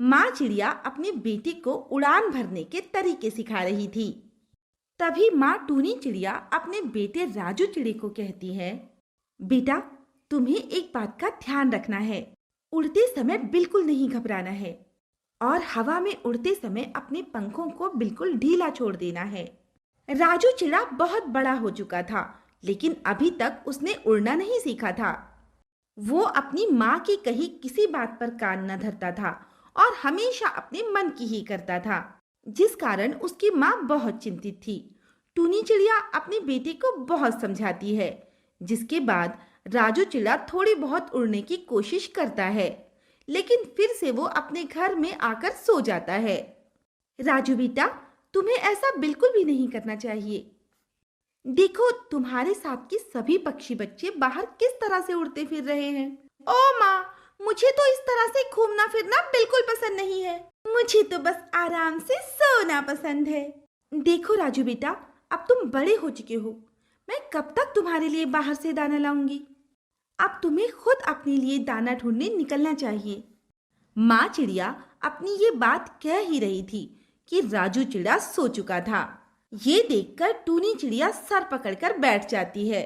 माँ चिड़िया अपने बेटे को उड़ान भरने के तरीके सिखा रही थी। तभी माँ टूनी चिड़िया अपने बेटे राजू चिड़े को कहती है, बेटा, तुम्हें एक बात का ध्यान रखना है। उड़ते समय बिल्कुल नहीं घबराना है और हवा में उड़ते समय अपने पंखों को बिल्कुल ढीला छोड़ देना है। राजू चिड़ा बहुत बड़ा हो चुका था, लेकिन अभी तक उसने उड़ना नहीं सीखा था। वो अपनी माँ की कही किसी बात पर कान न धरता था और हमेशा अपने मन की ही करता था, जिस कारण उसकी माँ बहुत चिंतित थी। टूनी चिड़िया अपने बेटे को बहुत समझाती है, जिसके बाद राजू चिड़ा थोड़ी बहुत उड़ने की कोशिश करता है, लेकिन फिर से वो अपने घर में आकर सो जाता है। राजू बेटा, तुम्हें ऐसा बिल्कुल भी नहीं करना चाहिए। देखो, तुम्हारे साथ के सभी पक्षी बच्चे बाहर किस तरह से उड़ते फिर रहे हैं। ओ माँ, मुझे तो इस तरह से घूमना फिरना बिल्कुल पसंद नहीं है। मुझे तो बस आराम से सोना पसंद है। देखो राजू बेटा, अब तुम बड़े हो चुके हो। मैं कब तक तुम्हारे लिए बाहर से दाना लाऊंगी? अब तुम्हें खुद अपने लिए दाना ढूंढने निकलना चाहिए। माँ चिड़िया अपनी ये बात कह ही रही थी कि राजू चिड़ा सो चुका था। ये देखकर टूनी चिड़िया सर पकड़कर बैठ जाती है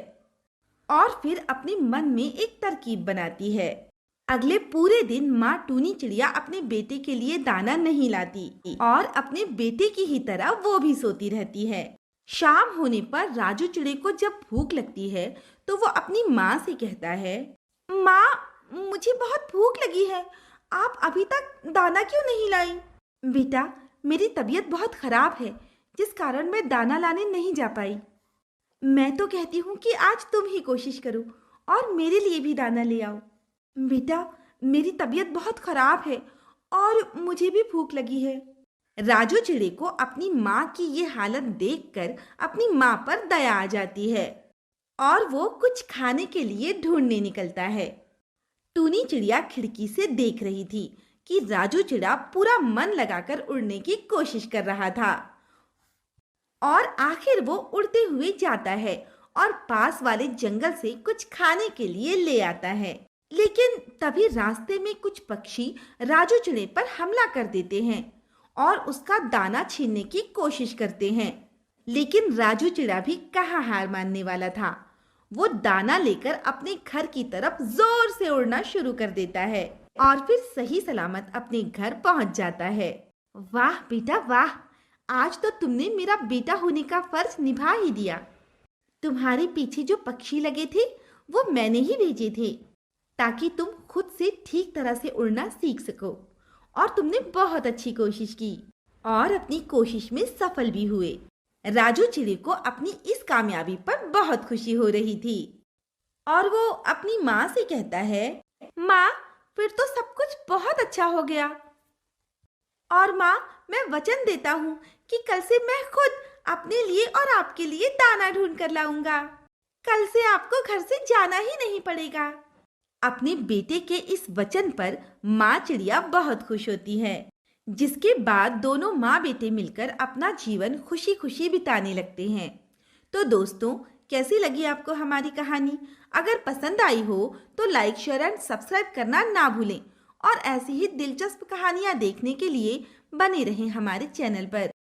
और फिर अपने मन में एक तरकीब बनाती है। अगले पूरे दिन माँ टूनी चिड़िया अपने बेटे के लिए दाना नहीं लाती और अपने बेटे की ही तरह वो भी सोती रहती है। शाम होने पर राजू चिड़े को जब भूख लगती है तो वो अपनी माँ से कहता है, माँ, मुझे बहुत भूख लगी है। आप अभी तक दाना क्यों नहीं लाई? बेटा, मेरी तबीयत बहुत खराब है, जिस कारण मैं दाना लाने नहीं जा पाई। मैं तो कहती हूँ कि आज तुम ही कोशिश करो और मेरे लिए भी दाना ले आओ। बेटा, मेरी तबीयत बहुत खराब है और मुझे भी भूख लगी है। राजू चिड़े को अपनी माँ की ये हालत देखकर अपनी माँ पर दया आ जाती है और वो कुछ खाने के लिए ढूंढने निकलता है। टूनी चिड़िया खिड़की से देख रही थी कि राजू चिड़ा पूरा मन लगाकर उड़ने की कोशिश कर रहा था और आखिर वो उड़ते हुए जाता है और पास वाले जंगल से कुछ खाने के लिए ले आता है। लेकिन तभी रास्ते में कुछ पक्षी राजू चिड़े पर हमला कर देते हैं और उसका दाना छीनने की कोशिश करते हैं। लेकिन राजू चिड़ा भी कहाँ हार मानने वाला था। वो दाना लेकर अपने घर की तरफ जोर से उड़ना शुरू कर देता है और फिर सही सलामत अपने घर पहुंच जाता है। वाह बेटा वाह, आज तो तुमने मेरा बेटा होने का फर्ज निभा ही दिया। तुम्हारे पीछे जो पक्षी लगे थे वो मैंने ही भेजे थे, ताकि तुम खुद से ठीक तरह से उड़ना सीख सको। और तुमने बहुत अच्छी कोशिश की और अपनी कोशिश में सफल भी हुए। राजू चिड़े को अपनी इस कामयाबी पर बहुत खुशी हो रही थी और वो अपनी माँ से कहता है, माँ, फिर तो सब कुछ बहुत अच्छा हो गया। और माँ, मैं वचन देता हूँ कि कल से मैं खुद अपने लिए और आपके लिए दाना ढूंढ कर लाऊंगा। कल से आपको घर से जाना ही नहीं पड़ेगा। अपने बेटे के इस वचन पर माँ चिड़िया बहुत खुश होती है, जिसके बाद दोनों माँ बेटे मिलकर अपना जीवन खुशी खुशी बिताने लगते हैं। तो दोस्तों, कैसी लगी आपको हमारी कहानी? अगर पसंद आई हो तो लाइक, शेयर एंड सब्सक्राइब करना ना भूलें और ऐसी ही दिलचस्प कहानियाँ देखने के लिए बने रहें हमारे चैनल पर।